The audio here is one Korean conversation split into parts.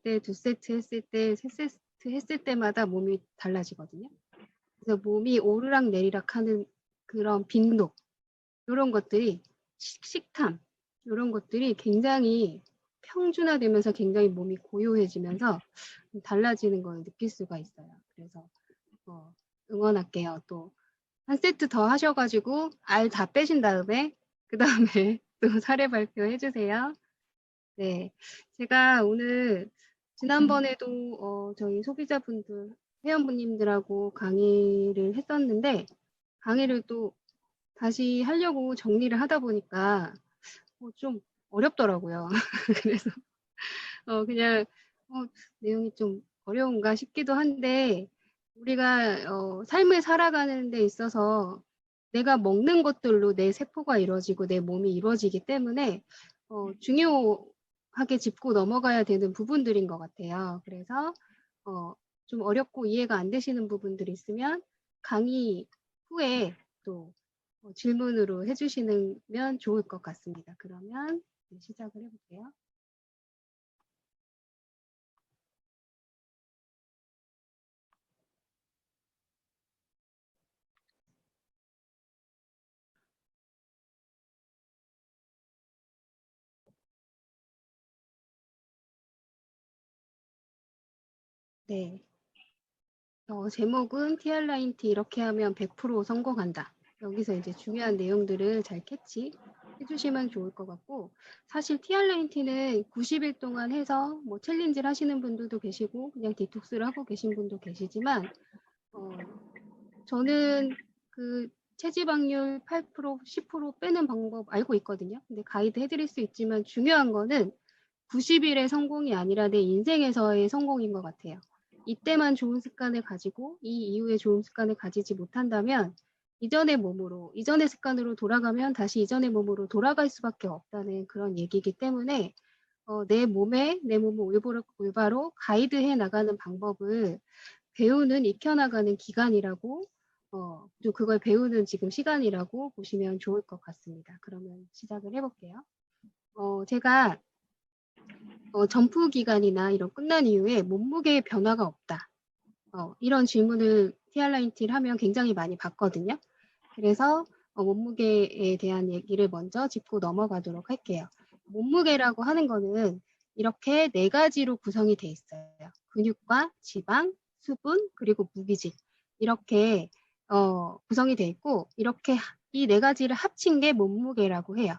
때, 2세트 했을 때, 3세트 했을 때마다 몸이 달라지거든요. 그래서 몸이 오르락 내리락 하는 그런 빈도, 이런 것들이 식탐, 이런 것들이 굉장히 평준화되면서 굉장히 몸이 고요해지면서 달라지는 걸 느낄 수가 있어요. 그래서 응원할게요. 또 한 세트 더 하셔가지고 알 다 빼신 다음에 그 다음에 또 사례 발표해 주세요. 네, 제가 오늘 지난번에도 저희 소비자분들, 회원분님들하고 강의를 했었는데 강의를 또 다시 하려고 정리를 하다 보니까 좀 어렵더라고요. 그래서 그냥 내용이 좀 어려운가 싶기도 한데 우리가 삶을 살아가는 데 있어서 내가 먹는 것들로 내 세포가 이루어지고 내 몸이 이루어지기 때문에 중요하게 짚고 넘어가야 되는 부분들인 것 같아요. 그래서 좀 어렵고 이해가 안 되시는 부분들이 있으면 강의 후에 또 질문으로 해주시면 좋을 것 같습니다. 그러면 시작을 해볼게요. 네. 제목은 TR90 이렇게 하면 100% 성공한다. 여기서 이제 중요한 내용들을 잘 캐치 해주시면 좋을 것 같고, 사실 TR90는 90일 동안 해서 뭐 챌린지를 하시는 분들도 계시고 그냥 디톡스를 하고 계신 분도 계시지만 저는 그 체지방률 8%, 10% 빼는 방법 알고 있거든요. 근데 가이드 해드릴 수 있지만 중요한 거는 90일의 성공이 아니라 내 인생에서의 성공인 것 같아요. 이때만 좋은 습관을 가지고 이 이후에 좋은 습관을 가지지 못한다면 이전의 몸으로, 이전의 습관으로 돌아가면 다시 이전의 몸으로 돌아갈 수밖에 없다는 그런 얘기이기 때문에 내 몸을 올바로 가이드해 나가는 방법을 배우는, 익혀나가는 기간이라고 또 그걸 배우는 지금 시간이라고 보시면 좋을 것 같습니다. 그러면 시작을 해볼게요. 제가 점프 기간이나 이런 끝난 이후에 몸무게의 변화가 없다. 이런 질문을 TR90를 하면 굉장히 많이 받거든요. 그래서 몸무게에 대한 얘기를 먼저 짚고 넘어가도록 할게요. 몸무게라고 하는 거는 이렇게 4가지로 구성이 돼 있어요. 근육과 지방, 수분, 그리고 무기질. 이렇게 구성이 돼 있고 이렇게 이 4가지를 합친 게 몸무게라고 해요.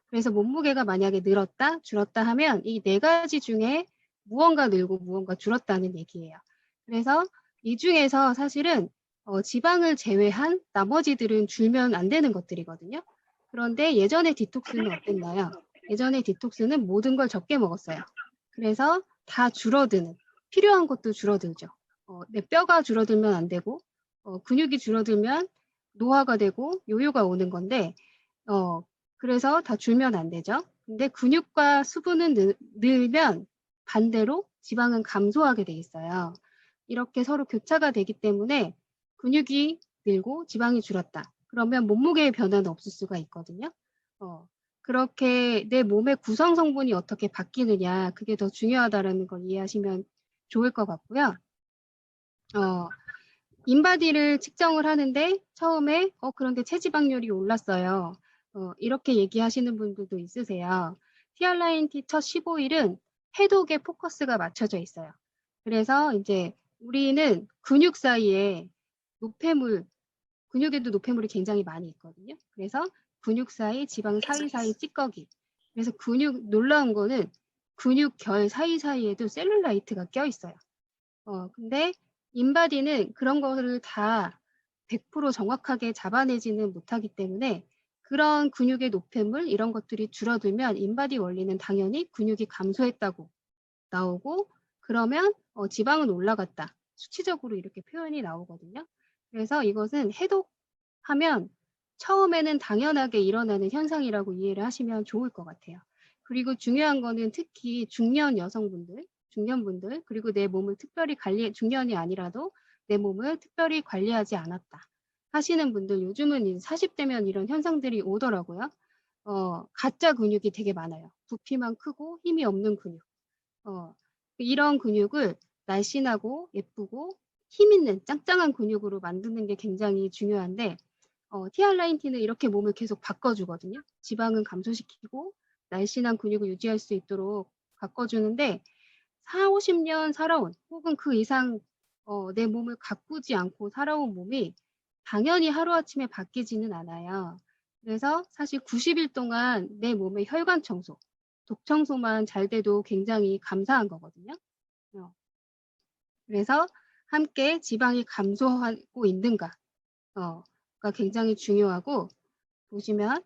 그래서 몸무게가 만약에 늘었다, 줄었다 하면 이 4가지 중에 무언가 늘고 무언가 줄었다는 얘기예요. 그래서 이 중에서 사실은 지방을 제외한 나머지들은 줄면 안 되는 것들이거든요. 그런데 예전에 디톡스는 어땠나요? 예전에 디톡스는 모든 걸 적게 먹었어요. 그래서 다 줄어드는, 필요한 것도 줄어들죠. 내 뼈가 줄어들면 안 되고 근육이 줄어들면 노화가 되고 요요가 오는 건데 그래서 다 줄면 안 되죠. 근데 근육과 수분은 늘면 반대로 지방은 감소하게 돼 있어요. 이렇게 서로 교차가 되기 때문에 근육이 늘고 지방이 줄었다. 그러면 몸무게의 변화는 없을 수가 있거든요. 그렇게 내 몸의 구성 성분이 어떻게 바뀌느냐, 그게 더 중요하다는 걸 이해하시면 좋을 것 같고요. 인바디를 측정을 하는데 처음에 그런데 체지방률이 올랐어요. 이렇게 얘기하시는 분들도 있으세요. TR90 첫 15일은 해독에 포커스가 맞춰져 있어요. 그래서 이제 우리는 근육 사이에 노폐물, 근육에도 노폐물이 굉장히 많이 있거든요. 그래서 근육 사이, 지방 사이사이 찌꺼기. 그래서 놀라운 거는 근육 결 사이사이에도 셀룰라이트가 껴 있어요. 근데 인바디는 그런 거를 다 100% 정확하게 잡아내지는 못하기 때문에 그런 근육의 노폐물 이런 것들이 줄어들면 인바디 원리는 당연히 근육이 감소했다고 나오고 그러면 지방은 올라갔다. 수치적으로 이렇게 표현이 나오거든요. 그래서 이것은 해독하면 처음에는 당연하게 일어나는 현상이라고 이해를 하시면 좋을 것 같아요. 그리고 중요한 거는 특히 중년 여성분들, 중년분들, 그리고 내 몸을 특별히 중년이 아니라도 내 몸을 특별히 관리하지 않았다 하시는 분들, 요즘은 40대면 이런 현상들이 오더라고요. 가짜 근육이 되게 많아요. 부피만 크고 힘이 없는 근육. 이런 근육을 날씬하고 예쁘고 힘 있는 짱짱한 근육으로 만드는 게 굉장히 중요한데 TR19는 이렇게 몸을 계속 바꿔주거든요. 지방은 감소시키고 날씬한 근육을 유지할 수 있도록 바꿔주는데 40-50년 살아온 혹은 그 이상 내 몸을 가꾸지 않고 살아온 몸이 당연히 하루아침에 바뀌지는 않아요. 그래서 사실 90일 동안 내 몸의 혈관 청소, 독 청소만 잘 돼도 굉장히 감사한 거거든요. 그래서 함께 지방이 감소하고 있는가 가 굉장히 중요하고 보시면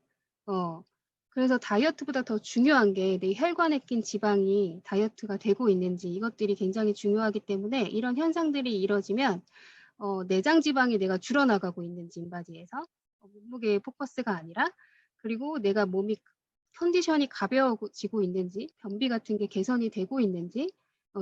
그래서 다이어트보다 더 중요한 게 내 혈관에 낀 지방이 다이어트가 되고 있는지 이것들이 굉장히 중요하기 때문에 이런 현상들이 이뤄지면 내장 지방이 내가 줄어나가고 있는지 인바디에서 몸무게의 포커스가 아니라 그리고 내가 몸이 컨디션이 가벼워지고 있는지 변비 같은 게 개선이 되고 있는지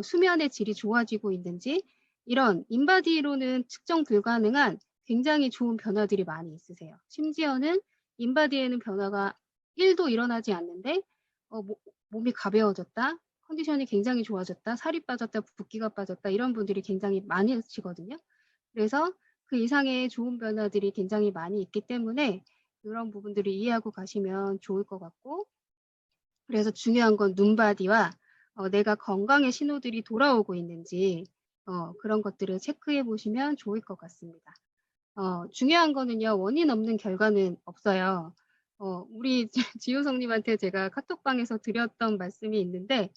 수면의 질이 좋아지고 있는지 이런 인바디로는 측정 불가능한 굉장히 좋은 변화들이 많이 있으세요. 심지어는 인바디에는 변화가 1도 일어나지 않는데 몸이 가벼워졌다, 컨디션이 굉장히 좋아졌다, 살이 빠졌다, 붓기가 빠졌다 이런 분들이 굉장히 많으시거든요. 그래서 그 이상의 좋은 변화들이 굉장히 많이 있기 때문에 그런 부분들을 이해하고 가시면 좋을 것 같고 그래서 중요한 건 눈바디와 내가 건강의 신호들이 돌아오고 있는지 그런 것들을 체크해 보시면 좋을 것 같습니다. 중요한 거는요. 원인 없는 결과는 없어요. 우리 지효성님한테 제가 카톡방에서 드렸던 말씀이 있는데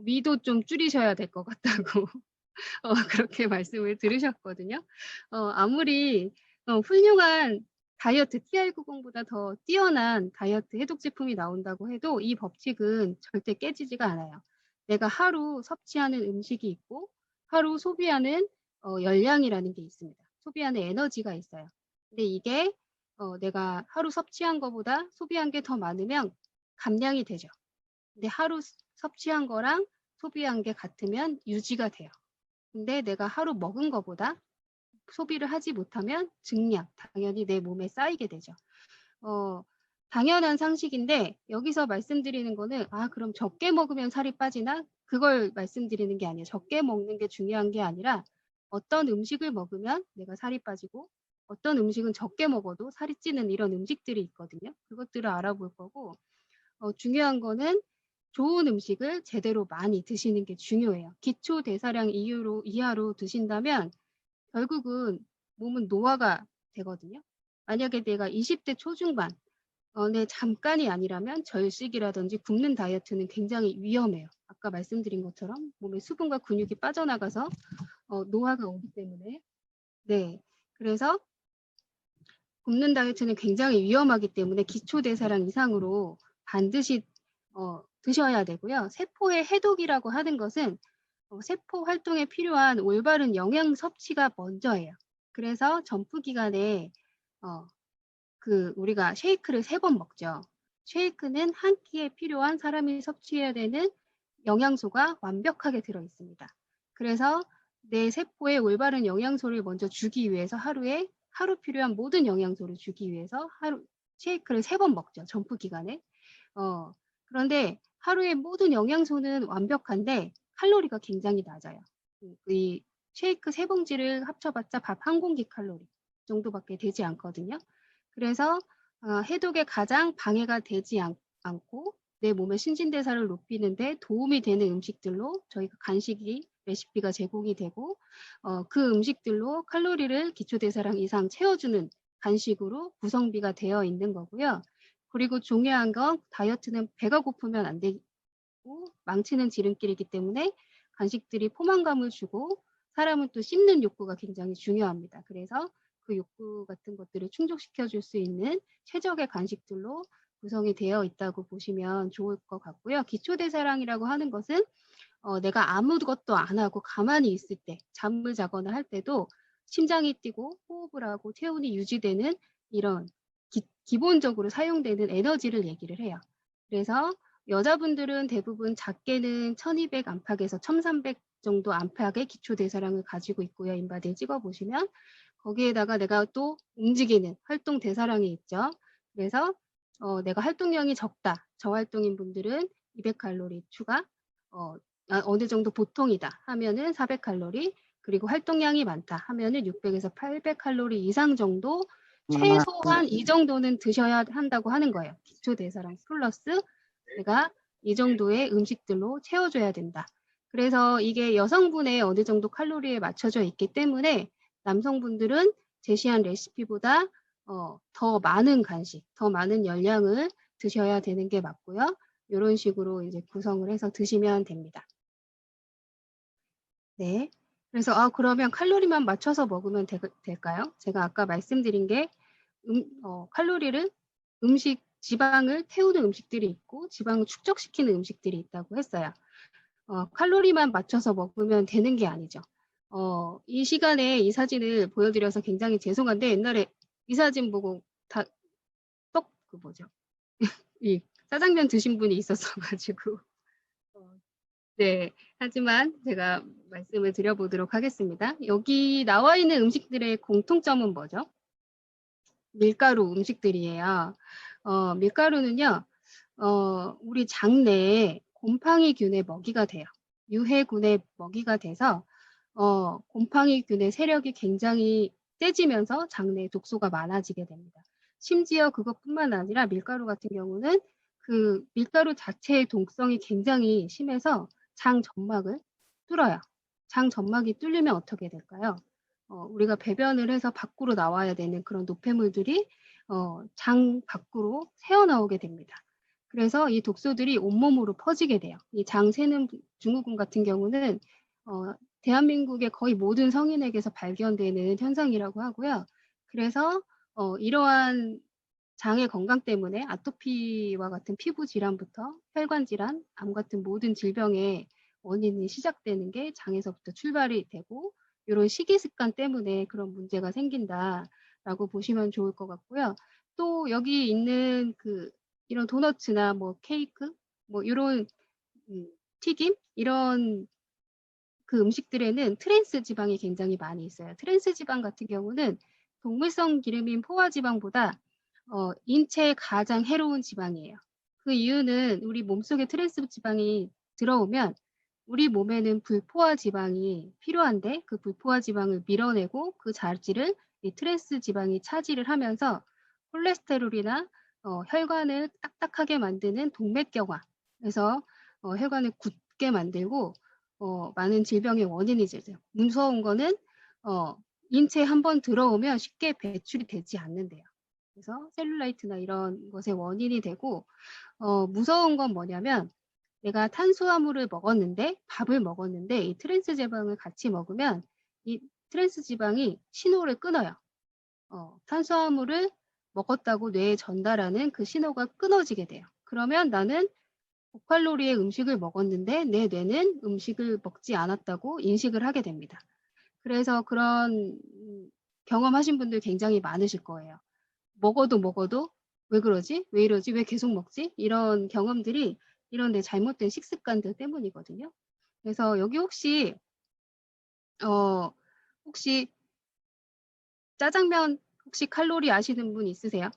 위도 좀 줄이셔야 될 것 같다고 그렇게 말씀을 들으셨거든요. 아무리 훌륭한 다이어트 TR90보다 더 뛰어난 다이어트 해독 제품이 나온다고 해도 이 법칙은 절대 깨지지가 않아요. 내가 하루 섭취하는 음식이 있고 하루 소비하는 열량이라는 게 있습니다. 소비하는 에너지가 있어요. 근데 이게 내가 하루 섭취한 것보다 소비한 게 더 많으면 감량이 되죠. 근데 하루 섭취한 거랑 소비한 게 같으면 유지가 돼요. 근데 내가 하루 먹은 것보다 소비를 하지 못하면 증량, 당연히 내 몸에 쌓이게 되죠. 당연한 상식인데 여기서 말씀드리는 거는 그럼 적게 먹으면 살이 빠지나? 그걸 말씀드리는 게 아니에요. 적게 먹는 게 중요한 게 아니라 어떤 음식을 먹으면 내가 살이 빠지고 어떤 음식은 적게 먹어도 살이 찌는 이런 음식들이 있거든요. 그것들을 알아볼 거고 중요한 거는 좋은 음식을 제대로 많이 드시는 게 중요해요. 기초 대사량 이하로 드신다면 결국은 몸은 노화가 되거든요. 만약에 내가 20대 초중반 내 잠깐이 아니라면 절식이라든지 굶는 다이어트는 굉장히 위험해요. 아까 말씀드린 것처럼 몸에 수분과 근육이 빠져나가서 노화가 오기 때문에 네, 그래서 굶는 다이어트는 굉장히 위험하기 때문에 기초 대사량 이상으로 반드시 드셔야 되고요. 세포의 해독이라고 하는 것은 세포 활동에 필요한 올바른 영양 섭취가 먼저예요. 그래서 점프 기간에 우리가 쉐이크를 3번 먹죠. 쉐이크는 한 끼에 필요한 사람이 섭취해야 되는 영양소가 완벽하게 들어 있습니다. 그래서 내 세포에 올바른 영양소를 먼저 주기 위해서 하루 필요한 모든 영양소를 주기 위해서 쉐이크를 3번 먹죠. 점프 기간에. 그런데 하루에 모든 영양소는 완벽한데 칼로리가 굉장히 낮아요. 이 쉐이크 3봉지를 합쳐봤자 밥 1공기 칼로리 정도밖에 되지 않거든요. 그래서 해독에 가장 방해가 되지 않고 내 몸의 신진대사를 높이는데 도움이 되는 음식들로 저희가 간식이 레시피가 제공이 되고 그 음식들로 칼로리를 기초대사량 이상 채워주는 간식으로 구성비가 되어 있는 거고요. 그리고 중요한 건 다이어트는 배가 고프면 안 되고 망치는 지름길이기 때문에 간식들이 포만감을 주고 사람은 또 씹는 욕구가 굉장히 중요합니다. 그래서 그 욕구 같은 것들을 충족시켜 줄 수 있는 최적의 간식들로 구성이 되어 있다고 보시면 좋을 것 같고요. 기초대사량이라고 하는 것은 내가 아무것도 안 하고 가만히 있을 때 잠을 자거나 할 때도 심장이 뛰고 호흡을 하고 체온이 유지되는 이런 기본적으로 사용되는 에너지를 얘기를 해요. 그래서 여자분들은 대부분 작게는 1200 안팎에서 1300 정도 안팎의 기초대사량을 가지고 있고요. 인바디에 찍어보시면 거기에다가 내가 또 움직이는 활동 대사량이 있죠. 그래서 내가 활동량이 적다. 저활동인 분들은 200칼로리 추가, 어느 정도 보통이다 하면은 400칼로리, 그리고 활동량이 많다 하면은 600에서 800칼로리 이상 정도 최소한 이 정도는 드셔야 한다고 하는 거예요. 기초 대사량 플러스 내가 이 정도의 음식들로 채워줘야 된다. 그래서 이게 여성분의 어느 정도 칼로리에 맞춰져 있기 때문에 남성분들은 제시한 레시피보다 더 많은 간식, 더 많은 열량을 드셔야 되는 게 맞고요. 이런 식으로 이제 구성을 해서 드시면 됩니다. 네. 그래서 그러면 칼로리만 맞춰서 먹으면 될까요? 제가 아까 말씀드린 게 칼로리를 지방을 태우는 음식들이 있고 지방을 축적시키는 음식들이 있다고 했어요. 칼로리만 맞춰서 먹으면 되는 게 아니죠. 이 시간에 이 사진을 보여드려서 굉장히 죄송한데 옛날에 이 사진 보고 다 뭐죠? 이 짜장면 드신 분이 있었어가지고 네. 하지만 제가 말씀을 드려보도록 하겠습니다. 여기 나와 있는 음식들의 공통점은 뭐죠? 밀가루 음식들이에요. 밀가루는요, 우리 장내에 곰팡이균의 먹이가 돼요. 유해균의 먹이가 돼서 곰팡이균의 세력이 굉장히 세지면서 장내에 독소가 많아지게 됩니다. 심지어 그것뿐만 아니라 밀가루 같은 경우는 그 밀가루 자체의 독성이 굉장히 심해서 장 점막을 뚫어요. 장 점막이 뚫리면 어떻게 될까요? 우리가 배변을 해서 밖으로 나와야 되는 그런 노폐물들이 장 밖으로 새어나오게 됩니다. 그래서 이 독소들이 온몸으로 퍼지게 돼요. 이 장 새는 증후군 같은 경우는 대한민국의 거의 모든 성인에게서 발견되는 현상이라고 하고요. 그래서 이러한 장의 건강 때문에 아토피와 같은 피부 질환부터 혈관 질환, 암 같은 모든 질병의 원인이 시작되는 게 장에서부터 출발이 되고 이런 식이 습관 때문에 그런 문제가 생긴다라고 보시면 좋을 것 같고요. 또 여기 있는 이런 도너츠나 뭐 케이크, 뭐 이런 튀김 이런 그 음식들에는 트랜스 지방이 굉장히 많이 있어요. 트랜스 지방 같은 경우는 동물성 기름인 포화 지방보다 인체에 가장 해로운 지방이에요. 그 이유는 우리 몸속에 트랜스 지방이 들어오면 우리 몸에는 불포화 지방이 필요한데 그 불포화 지방을 밀어내고 그 자리를 이 트랜스 지방이 차지를 하면서 콜레스테롤이나 혈관을 딱딱하게 만드는 동맥경화, 그래서 혈관을 굳게 만들고 많은 질병의 원인이 되죠. 무서운 거는 인체에 한번 들어오면 쉽게 배출이 되지 않는데요. 그래서 셀룰라이트나 이런 것의 원인이 되고 무서운 건 뭐냐면 내가 탄수화물을 먹었는데 밥을 먹었는데 이 트랜스 지방을 같이 먹으면 이 트랜스 지방이 신호를 끊어요. 탄수화물을 먹었다고 뇌에 전달하는 그 신호가 끊어지게 돼요. 그러면 나는 고칼로리의 음식을 먹었는데 내 뇌는 음식을 먹지 않았다고 인식을 하게 됩니다. 그래서 그런 경험하신 분들 굉장히 많으실 거예요. 먹어도 왜 그러지? 왜 이러지? 왜 계속 먹지? 이런 경험들이 이런 내 잘못된 식습관들 때문이거든요. 그래서 여기 혹시 혹시 짜장면 혹시 칼로리 아시는 분 있으세요?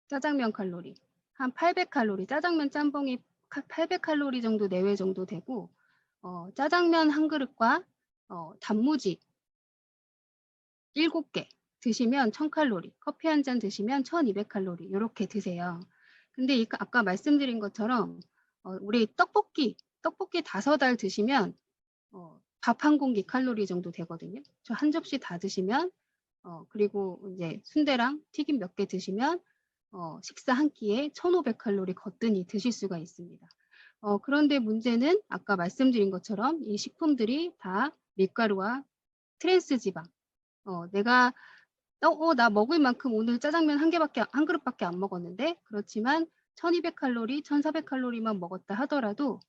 짜장면 칼로리 한 800칼로리, 짜장면 짬뽕이 800칼로리 정도 내외 정도 되고 짜장면 한 그릇과 단무지 7개 드시면 1000칼로리, 커피 한 잔 드시면 1200칼로리 이렇게 드세요. 근데 아까 말씀드린 것처럼 우리 떡볶이 5알 드시면 밥 한 공기 칼로리 정도 되거든요. 저 한 접시 다 드시면 그리고 이제 순대랑 튀김 몇 개 드시면 식사 한 끼에 1500칼로리 거뜬히 드실 수가 있습니다. 그런데 문제는 아까 말씀드린 것처럼 이 식품들이 다 밀가루와 트랜스 지방, 내가 나 먹을 만큼 오늘 짜장면 한 그릇밖에 안 먹었는데 그렇지만 1200칼로리, 1400칼로리만 먹었다 하더라도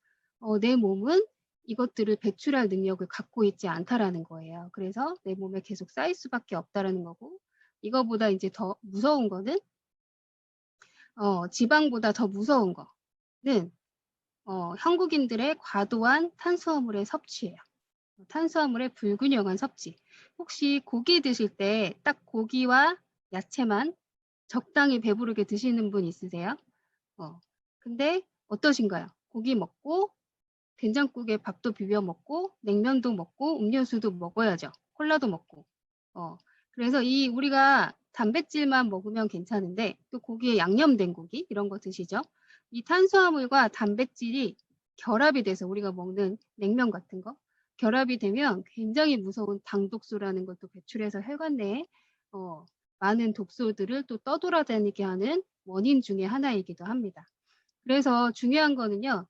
내 몸은 이것들을 배출할 능력을 갖고 있지 않다라는 거예요. 그래서 내 몸에 계속 쌓일 수밖에 없다라는 거고 이거보다 이제 더 무서운 거는 지방보다 더 무서운 거는 한국인들의 과도한 탄수화물의 섭취예요. 탄수화물의 불균형한 섭취. 혹시 고기 드실 때 딱 고기와 야채만 적당히 배부르게 드시는 분 있으세요? 근데 어떠신가요? 고기 먹고 된장국에 밥도 비벼 먹고 냉면도 먹고 음료수도 먹어야죠. 콜라도 먹고. 그래서 이 우리가 단백질만 먹으면 괜찮은데 또 고기에 양념된 고기 이런 거 드시죠. 이 탄수화물과 단백질이 결합이 돼서 우리가 먹는 냉면 같은 거 결합이 되면 굉장히 무서운 당독소라는 것도 배출해서 혈관 내에 많은 독소들을 또 떠돌아다니게 하는 원인 중에 하나이기도 합니다. 그래서 중요한 거는요.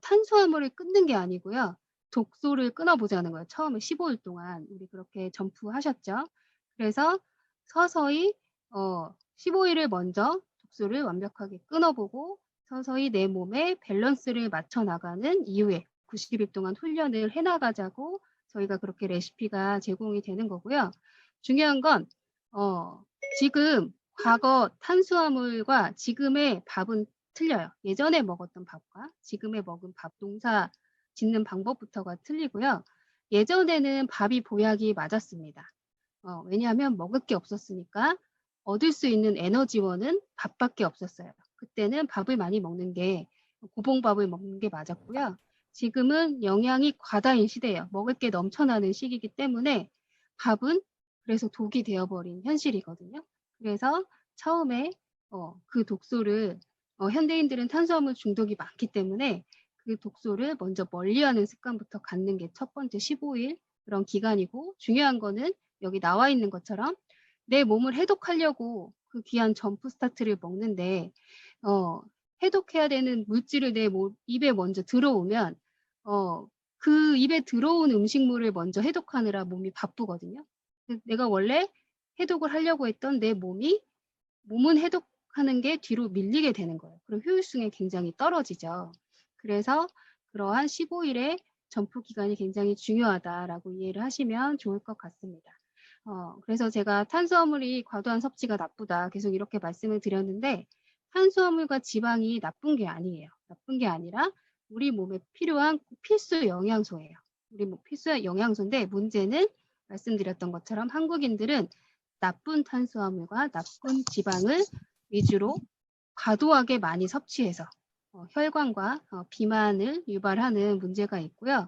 탄수화물을 끊는 게 아니고요. 독소를 끊어보자는 거예요. 처음에 15일 동안 우리 그렇게 점프하셨죠. 그래서 서서히 15일을 먼저 독소를 완벽하게 끊어보고 서서히 내 몸에 밸런스를 맞춰 나가는 이후에 90일 동안 훈련을 해나가자고 저희가 그렇게 레시피가 제공이 되는 거고요. 중요한 건 지금 과거 탄수화물과 지금의 밥은 틀려요. 예전에 먹었던 밥과 지금에 먹은 밥 농사 짓는 방법부터가 틀리고요. 예전에는 밥이 보약이 맞았습니다. 왜냐하면 먹을 게 없었으니까 얻을 수 있는 에너지원은 밥밖에 없었어요. 그때는 밥을 많이 먹는 게 고봉밥을 먹는 게 맞았고요. 지금은 영양이 과다인 시대예요. 먹을 게 넘쳐나는 시기이기 때문에 밥은 그래서 독이 되어버린 현실이거든요. 그래서 처음에 그 독소를 현대인들은 탄수화물 중독이 많기 때문에 그 독소를 먼저 멀리하는 습관부터 갖는 게 첫 번째 15일 그런 기간이고 중요한 거는 여기 나와 있는 것처럼 내 몸을 해독하려고 그 귀한 점프 스타트를 먹는데 해독해야 되는 물질을 내 입에 먼저 들어오면 그 입에 들어온 음식물을 먼저 해독하느라 몸이 바쁘거든요. 내가 원래 해독을 하려고 했던 내 몸은 해독하는 게 뒤로 밀리게 되는 거예요. 그럼 효율성이 굉장히 떨어지죠. 그래서 그러한 15일의 점프 기간이 굉장히 중요하다라고 이해를 하시면 좋을 것 같습니다. 그래서 제가 탄수화물이 과도한 섭취가 나쁘다 계속 이렇게 말씀을 드렸는데 탄수화물과 지방이 나쁜 게 아니에요. 나쁜 게 아니라 우리 몸에 필요한 필수 영양소예요. 우리 몸 필수 영양소인데 문제는 말씀드렸던 것처럼 한국인들은 나쁜 탄수화물과 나쁜 지방을 위주로 과도하게 많이 섭취해서 혈관과 비만을 유발하는 문제가 있고요.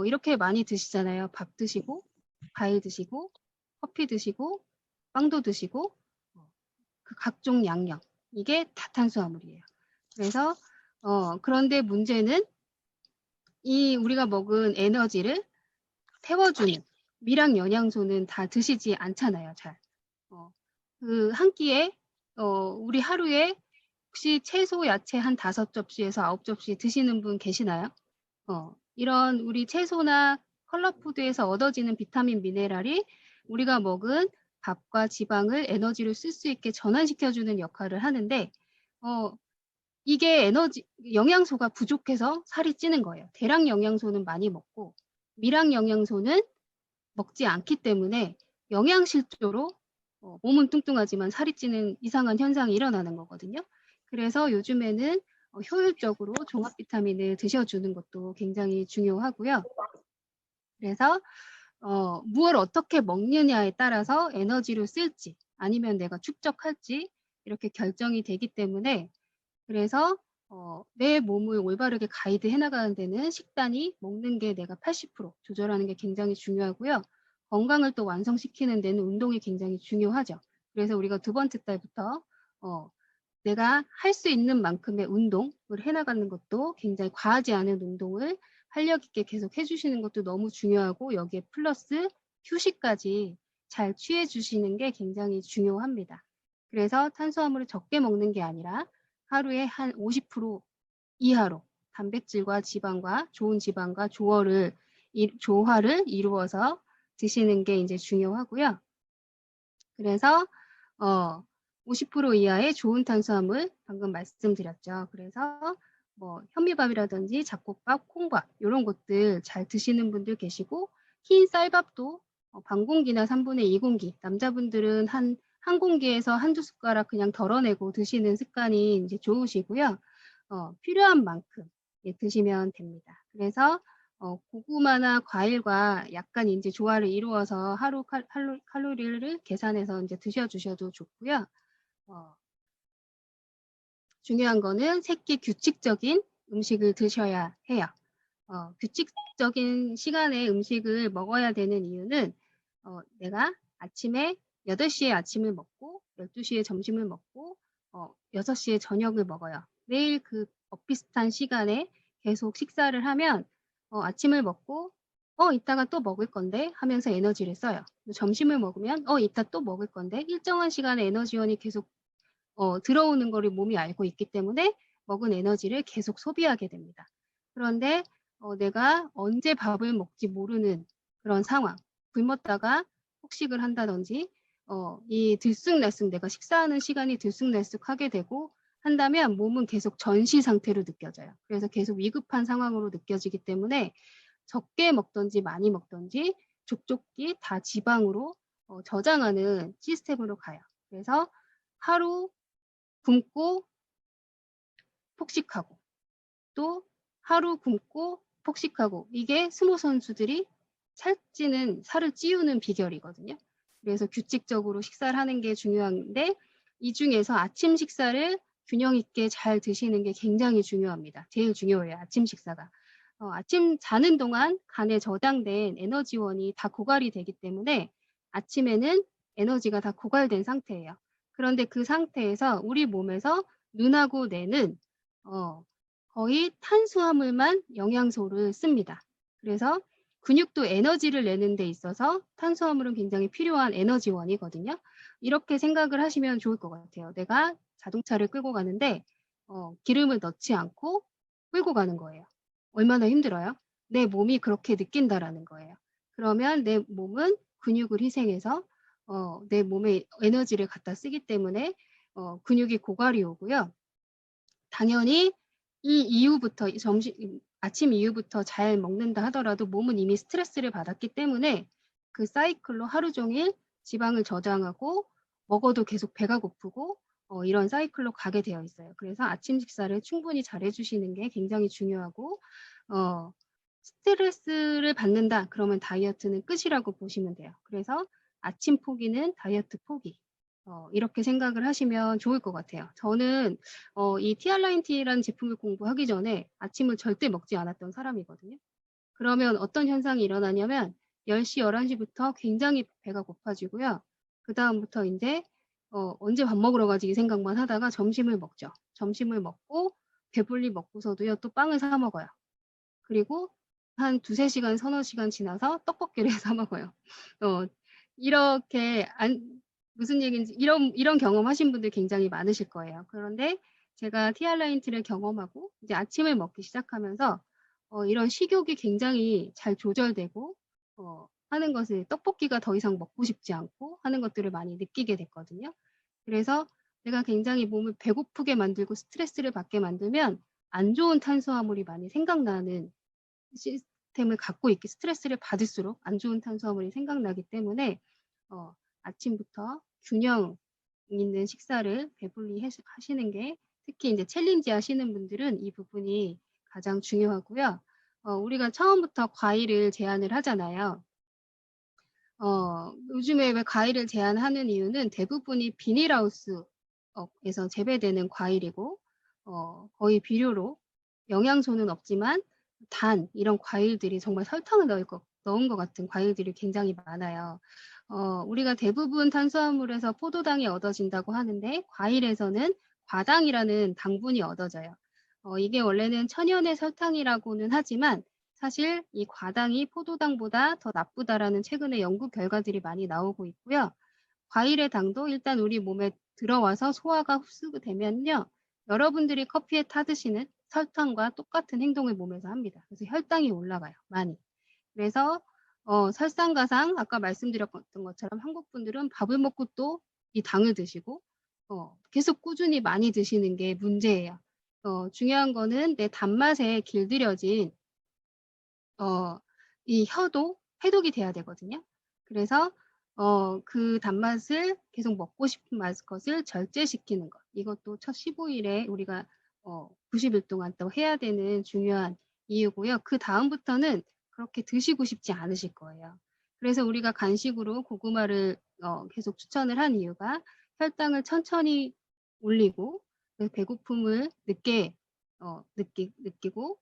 이렇게 많이 드시잖아요. 밥 드시고 과일 드시고 커피 드시고 빵도 드시고 그 각종 양념 이게 다 탄수화물이에요. 그래서 그런데 문제는 이 우리가 먹은 에너지를 태워주는 미량 영양소는 다 드시지 않잖아요. 잘. 그 한 끼에 우리 하루에 혹시 채소 야채 한 5접시에서 9접시 드시는 분 계시나요? 이런 우리 채소나 컬러푸드에서 얻어지는 비타민 미네랄이 우리가 먹은 밥과 지방을 에너지로 쓸 수 있게 전환시켜주는 역할을 하는데 이게 영양소가 부족해서 살이 찌는 거예요. 대량 영양소는 많이 먹고 미량 영양소는 먹지 않기 때문에 영양실조로 몸은 뚱뚱하지만 살이 찌는 이상한 현상이 일어나는 거거든요. 그래서 요즘에는 효율적으로 종합 비타민을 드셔주는 것도 굉장히 중요하고요. 그래서 무엇을 어떻게 먹느냐에 따라서 에너지를 쓸지 아니면 내가 축적할지 이렇게 결정이 되기 때문에 그래서 내 몸을 올바르게 가이드해 나가는 데는 식단이 먹는 게 내가 80% 조절하는 게 굉장히 중요하고요. 건강을 또 완성시키는 데는 운동이 굉장히 중요하죠. 그래서 우리가 두 번째 달부터 내가 할 수 있는 만큼의 운동을 해나가는 것도 굉장히 과하지 않은 운동을 활력 있게 계속 해주시는 것도 너무 중요하고 여기에 플러스 휴식까지 잘 취해 주시는 게 굉장히 중요합니다. 그래서 탄수화물을 적게 먹는 게 아니라 하루에 한 50% 이하로 단백질과 지방과 좋은 지방과 조화를 이루어서 드시는 게 이제 중요하고요. 그래서 50% 이하의 좋은 탄수화물 방금 말씀드렸죠. 그래서 뭐 현미밥이라든지 잡곡밥, 콩밥 이런 것들 잘 드시는 분들 계시고 흰 쌀밥도 반 공기나 3분의 2 공기 남자분들은 한 공기에서 한두 숟가락 그냥 덜어내고 드시는 습관이 이제 좋으시고요. 필요한 만큼 드시면 됩니다. 그래서 고구마나 과일과 약간 이제 조화를 이루어서 하루 칼로리를 계산해서 이제 드셔주셔도 좋고요. 중요한 거는 새끼 규칙적인 음식을 드셔야 해요. 규칙적인 시간에 음식을 먹어야 되는 이유는 내가 아침에 8시에 아침을 먹고 12시에 점심을 먹고 6시에 저녁을 먹어요. 매일 그 비슷한 시간에 계속 식사를 하면 아침을 먹고 이따가 또 먹을 건데 하면서 에너지를 써요. 점심을 먹으면 이따 또 먹을 건데 일정한 시간에 에너지원이 계속 들어오는 거를 몸이 알고 있기 때문에 먹은 에너지를 계속 소비하게 됩니다. 그런데 내가 언제 밥을 먹지 모르는 그런 상황, 굶었다가 폭식을 한다든지 이 들쑥날쑥 내가 식사하는 시간이 들쑥날쑥하게 되고 한다면 몸은 계속 전시 상태로 느껴져요. 그래서 계속 위급한 상황으로 느껴지기 때문에 적게 먹든지 많이 먹든지 족족히 다 지방으로 저장하는 시스템으로 가요. 그래서 하루 굶고 폭식하고 또 하루 굶고 폭식하고 이게 스모 선수들이 살을 찌우는 비결이거든요. 그래서 규칙적으로 식사를 하는 게 중요한데 이 중에서 아침 식사를 균형 있게 잘 드시는 게 굉장히 중요합니다. 제일 중요해요. 아침 식사가. 아침 자는 동안 간에 저장된 에너지원이 다 고갈이 되기 때문에 아침에는 에너지가 다 고갈된 상태예요. 그런데 그 상태에서 우리 몸에서 눈하고 뇌는 거의 탄수화물만 영양소를 씁니다. 그래서 근육도 에너지를 내는 데 있어서 탄수화물은 굉장히 필요한 에너지원이거든요. 이렇게 생각을 하시면 좋을 것 같아요. 내가 자동차를 끌고 가는데 기름을 넣지 않고 끌고 가는 거예요. 얼마나 힘들어요? 내 몸이 그렇게 느낀다라는 거예요. 그러면 내 몸은 근육을 희생해서 내 몸에 에너지를 갖다 쓰기 때문에 근육이 고갈이 오고요. 당연히 이 이후부터 아침 이후부터 잘 먹는다 하더라도 몸은 이미 스트레스를 받았기 때문에 그 사이클로 하루 종일 지방을 저장하고 먹어도 계속 배가 고프고 이런 사이클로 가게 되어 있어요. 그래서 아침 식사를 충분히 잘 해주시는 게 굉장히 중요하고 스트레스를 받는다 그러면 다이어트는 끝이라고 보시면 돼요. 그래서 아침 포기는 다이어트 포기. 이렇게 생각을 하시면 좋을 것 같아요. 저는 이 티알라인티라는 제품을 공부하기 전에 아침을 절대 먹지 않았던 사람이거든요. 그러면 어떤 현상이 일어나냐면 10시, 11시부터 굉장히 배가 고파지고요. 그 다음부터 이제 언제 밥 먹으러 가지 이 생각만 하다가 점심을 먹죠. 점심을 먹고 배불리 먹고서도요 또 빵을 사 먹어요. 그리고 한 2~3시간, 서너 시간 지나서 떡볶이를 사 먹어요. 이렇게 무슨 얘기인지 이런 경험하신 분들 굉장히 많으실 거예요. 그런데 제가 티알라인티를 경험하고 이제 아침을 먹기 시작하면서 이런 식욕이 굉장히 잘 조절되고 하는 것을 떡볶이가 더 이상 먹고 싶지 않고 하는 것들을 많이 느끼게 됐거든요. 그래서 내가 굉장히 몸을 배고프게 만들고 스트레스를 받게 만들면 안 좋은 탄수화물이 많이 생각나는 시스템을 갖고 있기 스트레스를 받을수록 안 좋은 탄수화물이 생각나기 때문에 아침부터 균형 있는 식사를 배불리 하시는 게 특히 이제 챌린지 하시는 분들은 이 부분이 가장 중요하고요. 우리가 처음부터 과일을 제한을 하잖아요. 요즘에 왜 과일을 제한하는 이유는 대부분이 비닐하우스에서 재배되는 과일이고 거의 비료로 영양소는 없지만 단 이런 과일들이 정말 설탕을 넣은 것 같은 과일들이 굉장히 많아요. 우리가 대부분 탄수화물에서 포도당이 얻어진다고 하는데 과일에서는 과당이라는 당분이 얻어져요. 이게 원래는 천연의 설탕이라고는 하지만 사실 이 과당이 포도당보다 더 나쁘다라는 최근에 연구 결과들이 많이 나오고 있고요. 과일의 당도 일단 우리 몸에 들어와서 소화가 흡수되면요. 여러분들이 커피에 타드시는 설탕과 똑같은 행동을 몸에서 합니다. 그래서 혈당이 올라가요. 많이. 그래서 설상가상 아까 말씀드렸던 것처럼 한국 분들은 밥을 먹고 또 이 당을 드시고 계속 꾸준히 많이 드시는 게 문제예요. 중요한 거는 내 단맛에 길들여진 이 혀도 해독이 돼야 되거든요. 그래서 그 단맛을 계속 먹고 싶은 것을 절제시키는 것. 이것도 첫 15일에 우리가 90일 동안 또 해야 되는 중요한 이유고요. 그 다음부터는 그렇게 드시고 싶지 않으실 거예요. 그래서 우리가 간식으로 고구마를 계속 추천을 한 이유가 혈당을 천천히 올리고 배고픔을 늦게 느끼고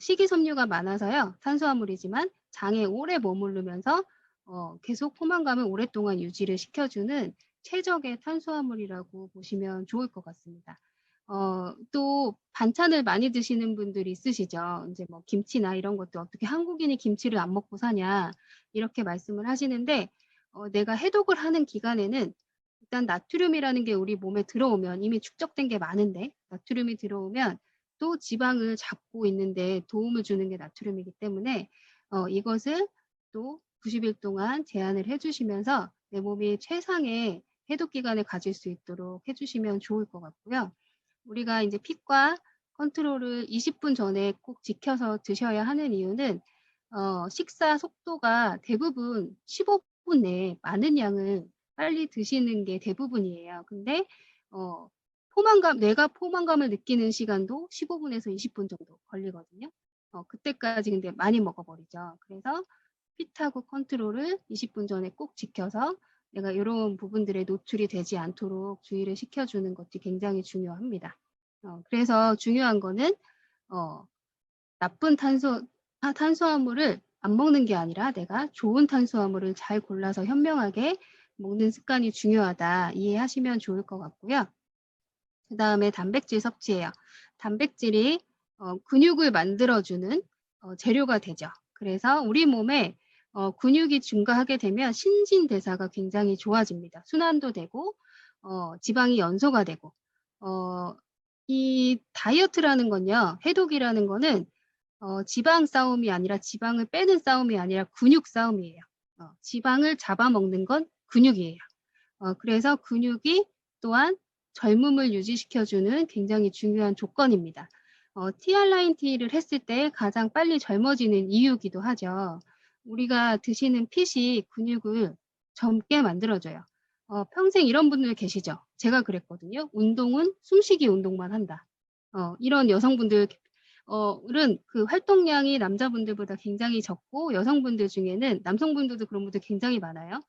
식이섬유가 많아서요. 탄수화물이지만 장에 오래 머무르면서 계속 포만감을 오랫동안 유지를 시켜주는 최적의 탄수화물이라고 보시면 좋을 것 같습니다. 또 반찬을 많이 드시는 분들이 있으시죠. 이제 뭐 김치나 이런 것도 어떻게 한국인이 김치를 안 먹고 사냐 이렇게 말씀을 하시는데 내가 해독을 하는 기간에는 일단 나트륨이라는 게 우리 몸에 들어오면 이미 축적된 게 많은데 나트륨이 들어오면 또 지방을 잡고 있는데 도움을 주는 게 나트륨이기 때문에 이것을 또 90일 동안 제한을 해주시면서 내 몸이 최상의 해독 기간을 가질 수 있도록 해주시면 좋을 것 같고요. 우리가 이제 핏과 컨트롤을 20분 전에 꼭 지켜서 드셔야 하는 이유는 식사 속도가 대부분 15분 내에 많은 양을 빨리 드시는 게 대부분이에요. 근데 뇌가 포만감을 느끼는 시간도 15분에서 20분 정도 걸리거든요. 그때까지 근데 많이 먹어버리죠. 그래서 핏하고 컨트롤을 20분 전에 꼭 지켜서 내가 이런 부분들에 노출이 되지 않도록 주의를 시켜주는 것이 굉장히 중요합니다. 그래서 중요한 거는 나쁜 탄수화물을 안 먹는 게 아니라 내가 좋은 탄수화물을 잘 골라서 현명하게 먹는 습관이 중요하다. 이해하시면 좋을 것 같고요. 그 다음에 단백질 섭취예요. 단백질이 근육을 만들어주는 재료가 되죠. 그래서 우리 몸에 근육이 증가하게 되면 신진대사가 굉장히 좋아집니다. 순환도 되고 지방이 연소가 되고 이 다이어트라는 건요. 해독이라는 거는 지방 싸움이 아니라 지방을 빼는 싸움이 아니라 근육 싸움이에요. 지방을 잡아먹는 건 근육이에요. 그래서 근육이 또한 젊음을 유지시켜주는 굉장히 중요한 조건입니다. T알라인-T를 했을 때 가장 빨리 젊어지는 이유기도 하죠. 우리가 드시는 핏이 근육을 젊게 만들어줘요. 평생 이런 분들 계시죠? 제가 그랬거든요. 운동은 숨쉬기 운동만 한다. 이런 여성분들 은 그 활동량이 남자분들보다 굉장히 적고 여성분들 중에는 남성분들도 그런 분들 굉장히 많아요.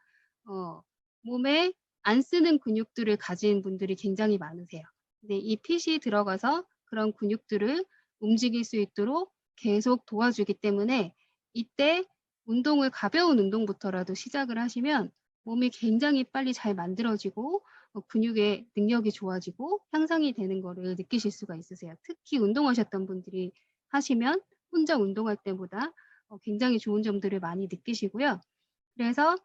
몸에 안 쓰는 근육들을 가진 분들이 굉장히 많으세요. 근데 이 핏이 들어가서 그런 근육들을 움직일 수 있도록 계속 도와주기 때문에 이때 운동을 가벼운 운동부터라도 시작을 하시면 몸이 굉장히 빨리 잘 만들어지고 근육의 능력이 좋아지고 향상이 되는 거를 느끼실 수가 있으세요. 특히 운동하셨던 분들이 하시면 혼자 운동할 때보다 굉장히 좋은 점들을 많이 느끼시고요. 그래서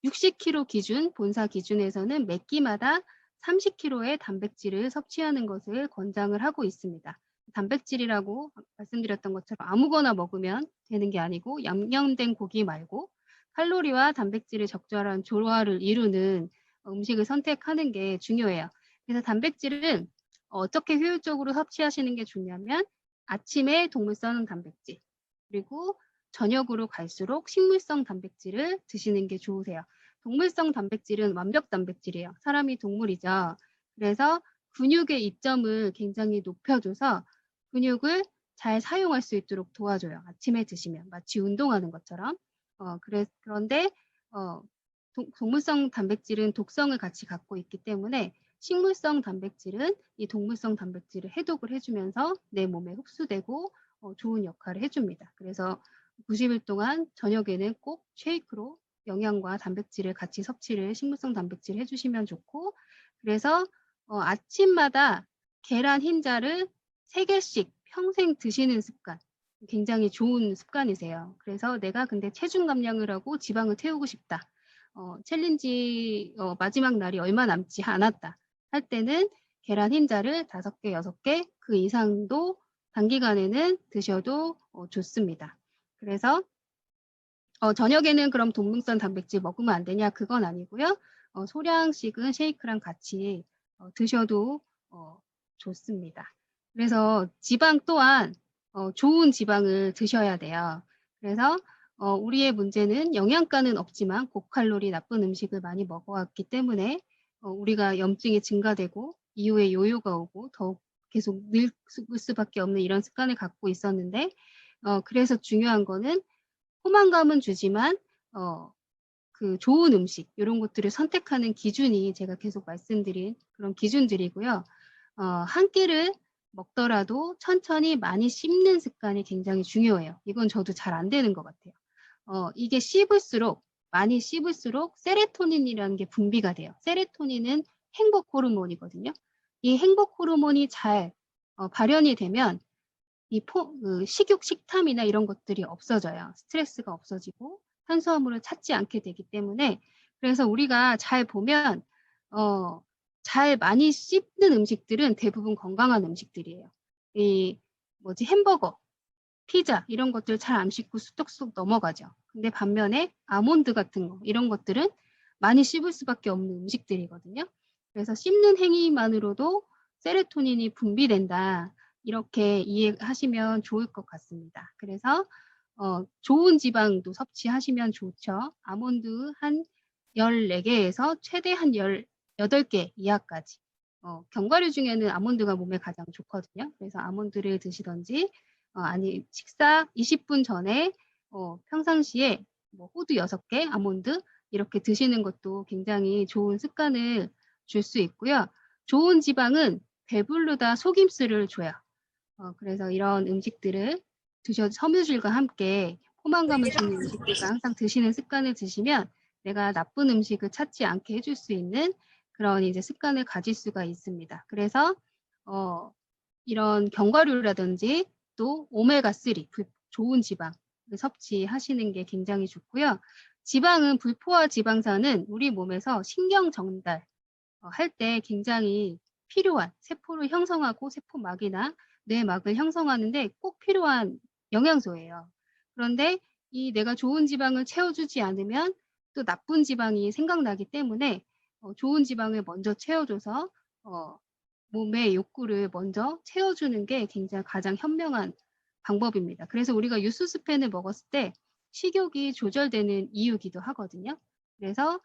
60kg 기준, 본사 기준에서는 매 끼마다 30kg의 단백질을 섭취하는 것을 권장을 하고 있습니다. 단백질이라고 말씀드렸던 것처럼 아무거나 먹으면 되는 게 아니고 양념된 고기 말고 칼로리와 단백질의 적절한 조화를 이루는 음식을 선택하는 게 중요해요. 그래서 단백질은 어떻게 효율적으로 섭취하시는 게 좋냐면 아침에 동물성 단백질, 그리고 저녁으로 갈수록 식물성 단백질을 드시는 게 좋으세요. 동물성 단백질은 완벽 단백질이에요. 사람이 동물이죠. 그래서 근육의 이점을 굉장히 높여줘서 근육을 잘 사용할 수 있도록 도와줘요. 아침에 드시면 마치 운동하는 것처럼. 그런데 동물성 단백질은 독성을 같이 갖고 있기 때문에 식물성 단백질은 이 동물성 단백질을 해독을 해주면서 내 몸에 흡수되고 좋은 역할을 해줍니다. 그래서 90일 동안 저녁에는 꼭 쉐이크로 영양과 단백질을 같이 섭취를 식물성 단백질 해주시면 좋고 그래서 아침마다 계란 흰자를 3개씩 평생 드시는 습관 굉장히 좋은 습관이세요. 그래서 내가 근데 체중 감량을 하고 지방을 태우고 싶다. 챌린지 마지막 날이 얼마 남지 않았다 할 때는 계란 흰자를 5개, 6개 그 이상도 단기간에는 드셔도 좋습니다. 그래서 저녁에는 그럼 동물성 단백질 먹으면 안 되냐? 그건 아니고요. 소량씩은 쉐이크랑 같이 드셔도 좋습니다. 그래서 지방 또한 좋은 지방을 드셔야 돼요. 그래서 우리의 문제는 영양가는 없지만 고칼로리 나쁜 음식을 많이 먹어왔기 때문에 우리가 염증이 증가되고 이후에 요요가 오고 더욱 계속 늙을 수밖에 없는 이런 습관을 갖고 있었는데 그래서 중요한 거는 포만감은 주지만 그 좋은 음식 이런 것들을 선택하는 기준이 제가 계속 말씀드린 그런 기준들이고요. 한 끼를 먹더라도 천천히 많이 씹는 습관이 굉장히 중요해요. 이건 저도 잘 안 되는 것 같아요. 이게 많이 씹을수록 세로토닌이라는 게 분비가 돼요. 세로토닌은 행복 호르몬이거든요. 이 행복 호르몬이 잘 발현이 되면 식욕, 식탐이나 이런 것들이 없어져요. 스트레스가 없어지고 탄수화물을 찾지 않게 되기 때문에, 그래서 우리가 잘 보면 잘 많이 씹는 음식들은 대부분 건강한 음식들이에요. 햄버거, 피자 이런 것들 잘 안 씹고 쑥쑥 넘어가죠. 근데 반면에 아몬드 같은 거 이런 것들은 많이 씹을 수밖에 없는 음식들이거든요. 그래서 씹는 행위만으로도 세로토닌이 분비된다. 이렇게 이해하시면 좋을 것 같습니다. 그래서 좋은 지방도 섭취하시면 좋죠. 아몬드 한 14개에서 최대 한 18개 이하까지. 견과류 중에는 아몬드가 몸에 가장 좋거든요. 그래서 아몬드를 드시던지 아니 식사 20분 전에 평상시에 뭐 호두 6개, 아몬드 이렇게 드시는 것도 굉장히 좋은 습관을 줄 수 있고요. 좋은 지방은 배부르다 속임수를 줘요. 그래서 이런 음식들을 섬유질과 함께 포만감을 주는 음식들과 항상 드시는 습관을 드시면 내가 나쁜 음식을 찾지 않게 해줄 수 있는 그런 이제 습관을 가질 수가 있습니다. 그래서 이런 견과류라든지 또 오메가3 좋은 지방을 섭취하시는 게 굉장히 좋고요. 지방은 불포화 지방산은 우리 몸에서 신경 전달 할 때 굉장히 필요한 세포를 형성하고 세포막이나 뇌막을 형성하는데 꼭 필요한 영양소예요. 그런데 이 내가 좋은 지방을 채워주지 않으면 또 나쁜 지방이 생각나기 때문에 좋은 지방을 먼저 채워줘서 몸의 욕구를 먼저 채워주는 게 굉장히 가장 현명한 방법입니다. 그래서 우리가 유수스펜을 먹었을 때 식욕이 조절되는 이유기도 하거든요. 그래서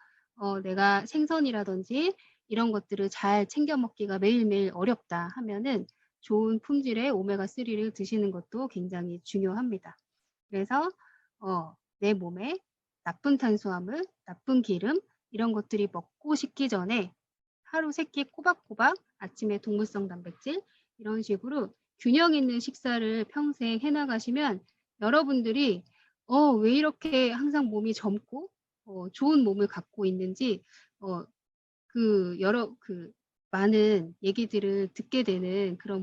내가 생선이라든지 이런 것들을 잘 챙겨 먹기가 매일매일 어렵다 하면은 좋은 품질의 오메가3를 드시는 것도 굉장히 중요합니다. 그래서 내 몸에 나쁜 탄수화물, 나쁜 기름 이런 것들이 먹고 싶기 전에 하루 3끼 꼬박꼬박 아침에 동물성 단백질 이런 식으로 균형 있는 식사를 평생 해나가시면 여러분들이 왜 이렇게 항상 몸이 젊고 좋은 몸을 갖고 있는지 많은 얘기들을 듣게 되는 그런